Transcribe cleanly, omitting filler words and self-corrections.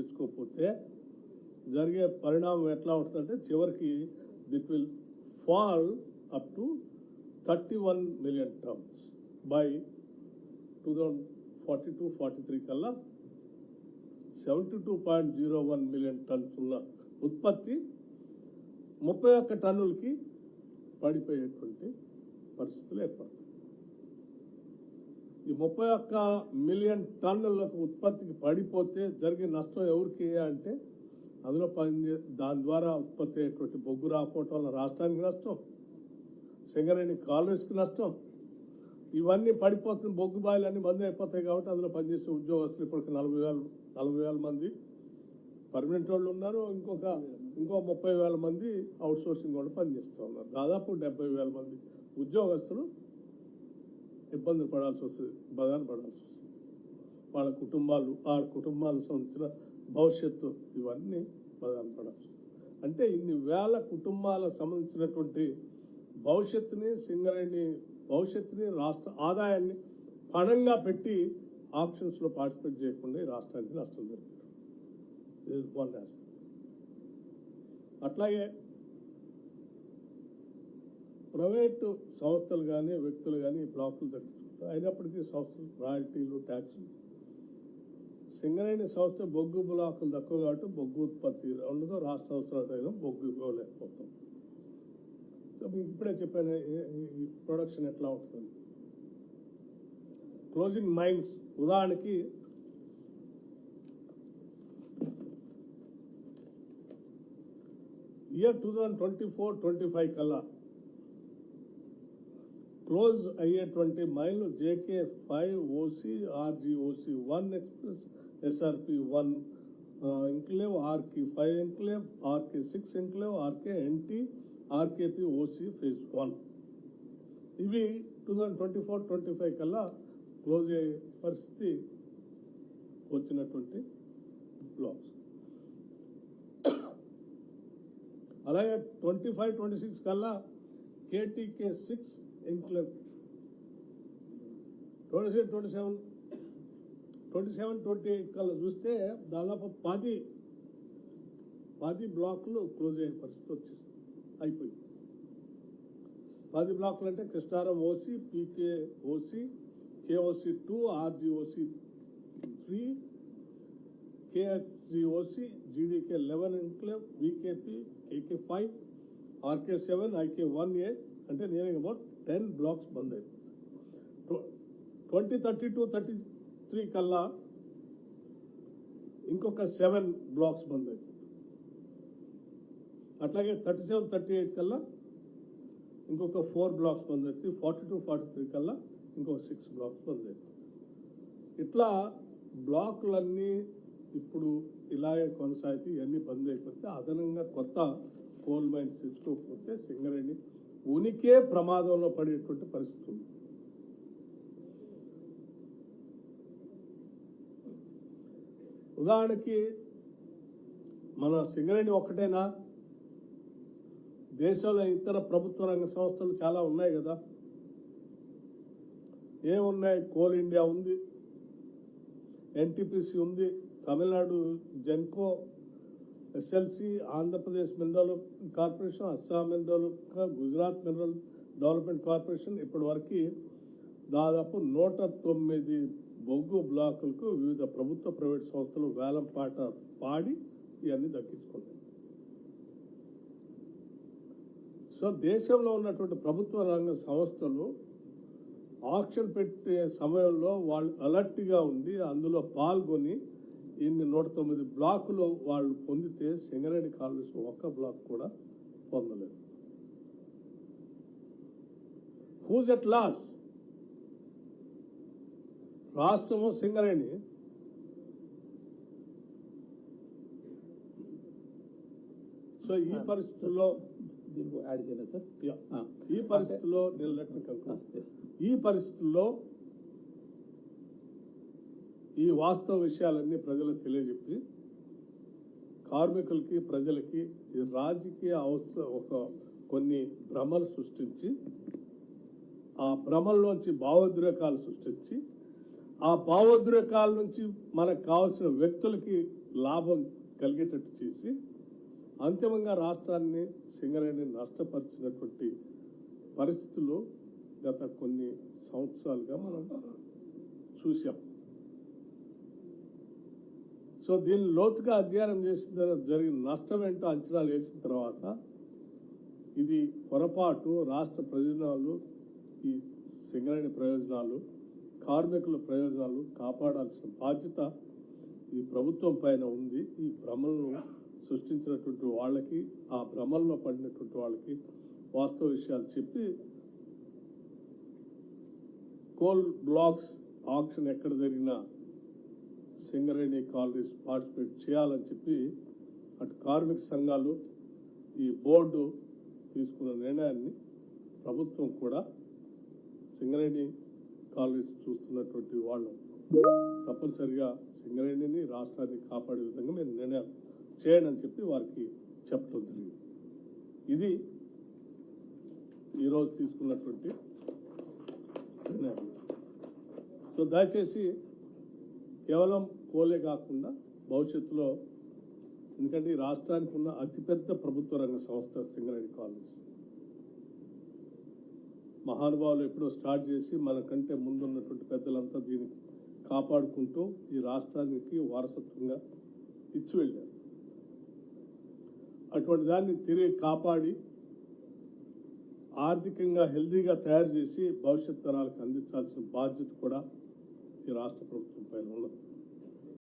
తెచ్చుకోకపోతే జరిగే పరిణామం ఎట్లా ఉంటుందంటే చివరికి it will fall up to 31 million tons by 2042-43 కల్లా 72.01 మిలియన్ టన్స్ ఉన్న ఉత్పత్తి 31 టన్నులకి పడిపోయేటువంటి పరిస్థితులు ఏర్పడతాయి. ఈ 31 మిలియన్ టన్నులకు ఉత్పత్తికి పడిపోతే జరిగే నష్టం ఎవరికి అంటే అందులో దాని ద్వారా ఉత్పత్తి అయ్యేటువంటి బొగ్గు రాకపోవటం వల్ల రాష్ట్రానికి నష్టం, సింగరేణి కాలనీస్కి నష్టం. ఇవన్నీ పడిపోతుంది, బొగ్గు బాయిలు అన్ని బంద్ అయిపోతాయి. కాబట్టి అందులో పనిచేసే ఉద్యోగస్తులు ఇప్పటికి 40,000 మంది పర్మనెంట్ వాళ్ళు ఉన్నారు. ఇంకో 30,000 మంది అవుట్ సోర్సింగ్ వాళ్ళు పనిచేస్తూ ఉన్నారు. దాదాపు 70,000 మంది ఉద్యోగస్తులు ఇబ్బందులు పడాల్సి వస్తుంది, బదాన్ని పడాల్సి వస్తుంది. వాళ్ళ కుటుంబాలు, ఆ కుటుంబాలకు సంబంధించిన భవిష్యత్తు ఇవన్నీ బదాన్ని పడాల్సి వస్తుంది. అంటే ఇన్ని వేల కుటుంబాలకు సంబంధించినటువంటి భవిష్యత్తుని, సింగరేణి భవిష్యత్తుని, రాష్ట్ర ఆదాయాన్ని పణంగా పెట్టి ఆప్షన్స్లో పార్టిసిపేట్ చేయకుండా ఈ రాష్ట్రానికి నష్టం జరుగుతుంది. అట్లాగే ప్రైవేటు సంస్థలు కానీ వ్యక్తులు కానీ బ్లాకులు దక్కుతుంటాయి. అయినప్పటికీ సంస్థలు రాయల్టీలు, ట్యాక్సులు, సింగరేణి సంస్థ బొగ్గు బ్లాకులు తక్కువ కాబట్టి బొగ్గు ఉత్పత్తి ఉండదు, రాష్ట్ర అవసరాలు బొగ్గు ఇవ్వలేకపోతాం. సో మీకు ఇప్పుడే చెప్పాను ఈ ప్రొడక్షన్ ఎట్లా ఉంటుంది. క్లోజింగ్ మైన్స్ ఉదాహరణకి ఇయర్ 2024-25 కల్లా క్లోజ్ అయ్యేటువంటి మైన్లు JK5 OC, RGOC 1 express, SRP1 enclave, RK5 enclave, RK6 enclave, RKNT, RKP OC phase 1. ఇవి 2024-25 కల్లా క్లోజ్ అయ్యే పరిస్థితి వచ్చినటువంటి బ్లాక్స్. అలాగే 25-26 కల్లా KTK6 ఎంక్లేవ్, 27-28 కల్లా చూస్తే దాదాపు 10 బ్లాకులు క్లోజ్ అయ్యే పరిస్థితి వచ్చేసింది, అయిపోయింది. 10 బ్లాకులు అంటే కృష్ణారం OC, PK OC, KOC2, RGOC 3, KHGOC, GDK11 enclave, VKP, KK5, RK7, IK1A అంటే నియరింగ్ అబౌట్ 10 బ్లాక్స్ బంద్ అయిపోతుంది. 2032-33 కల్లా ఇంకొక 7 బ్లాక్స్ బంద్ అయిపోతుంది. అట్లాగే 37-38 కల్లా ఇంకొక 4 బ్లాక్స్ బంద్ అవుతుంది. 42-43 కల్లా ఇంకొక 6 బ్లాక్స్ బంద్ అయిపోతుంది. ఇట్లా బ్లాకులన్నీ ఇప్పుడు ఇలాగే కొనసాగితే ఇవన్నీ బంద్ అయిపోతే అదనంగా కొత్త కోల్ మైన్స్ తెచ్చుకోకపోతే సింగరేణి ఉనికే ప్రమాదంలో పడేటువంటి పరిస్థితి ఉంది. ఉదాహరణకి మన సింగరేణి ఒక్కటేనా, దేశంలో ఇతర ప్రభుత్వ రంగ సంస్థలు చాలా ఉన్నాయి కదా. ఏమున్నాయి? కోల్ ఇండియా ఉంది, NTPC ఉంది, Tamil Nadu Genco, SLC, Andhra Pradesh mineral corporation, Assam mineral, Gujarat mineral development corporation. ఇప్పటి వరకు దాదాపు 109 బొగ్గు బ్లాకులకు వివిధ ప్రభుత్వ ప్రైవేట్ సంస్థలు వేలం పాట పాడి ఇవన్నీ దక్కించుకున్నాయి. సో దేశంలో ఉన్నటువంటి ప్రభుత్వ రంగ సంస్థలు ఆక్షన్ పెట్టే సమయంలో వాళ్ళు అలర్ట్గా ఉండి అందులో పాల్గొని ఇన్ని 109 బ్లాకులు వాళ్ళు పొందితే సింగరేణి కాలనీస్ ఒక్క బ్లాక్ కూడా పొందలేదు. Who's at loss? రాష్ట్రము, సింగరేణి. సో ఈ పరిస్థితుల్లో ఈ వాస్తవ విషయాలన్నీ ప్రజలకు తెలియజెప్పి కార్మికులకి, ప్రజలకి ఈ రాజకీయ కొన్ని భ్రమలు సృష్టించి ఆ భ్రమల్లోంచి భావోద్రేకాలు సృష్టించి ఆ భావోద్రేకాల నుంచి మనకు కావాల్సిన వ్యక్తులకి లాభం కలిగేటట్టు చేసి అంతిమంగా రాష్ట్రాన్ని సింగరేణి నష్టపరిచినటువంటి పరిస్థితులు గత కొన్ని సంవత్సరాలుగా మనం చూసాం. సో దీన్ని లోతుగా అధ్యయనం చేసిన జరిగిన నష్టం ఏంటో అంచనాలు వేసిన తర్వాత ఇది పొరపాటు, రాష్ట్ర ప్రయోజనాలు, ఈ సింగరేణి ప్రయోజనాలు, కార్మికుల ప్రయోజనాలు కాపాడాల్సిన బాధ్యత ఈ ప్రభుత్వం పైన ఉంది. ఈ భ్రమలను సృష్టించినటువంటి వాళ్ళకి, ఆ భ్రమల్లో పడినటువంటి వాళ్ళకి వాస్తవ విషయాలు చెప్పి కోల్ బ్లాక్స్ ఆక్షన్ ఎక్కడ జరిగినా సింగరేణి కాలనీస్ పార్టిసిపేట్ చేయాలని చెప్పి అటు కార్మిక సంఘాలు, ఈ బోర్డు తీసుకున్న నిర్ణయాన్ని ప్రభుత్వం కూడా సింగరేణి కాలనీస్ చూస్తున్నటువంటి వాళ్ళు తప్పనిసరిగా సింగరేణిని, రాష్ట్రాన్ని కాపాడే విధంగా మీరు నిర్ణయం చేయండి అని చెప్పి వారికి చెప్పడం జరిగింది. ఇది ఈరోజు తీసుకున్నటువంటి నిర్ణయం. సో దయచేసి కేవలం కోలే కాకుండా భవిష్యత్తులో, ఎందుకంటే ఈ రాష్ట్రానికి ఉన్న అతిపెద్ద ప్రభుత్వ రంగ సంస్థ సింగరేణి కాలనీస్, మహానుభావులు ఎప్పుడో స్టార్ట్ చేసి మనకంటే ముందున్నటువంటి పెద్దలంతా దీన్ని కాపాడుకుంటూ ఈ రాష్ట్రానికి వారసత్వంగా ఇచ్చి వెళ్ళారు. అటువంటి దాన్ని తిరిగి కాపాడి ఆర్థికంగా హెల్దీగా తయారు చేసి భవిష్యత్ తరాలకు అందించాల్సిన బాధ్యత కూడా ఈ రాష్ట్ర ప్రభుత్వం పైన ఉన్నది.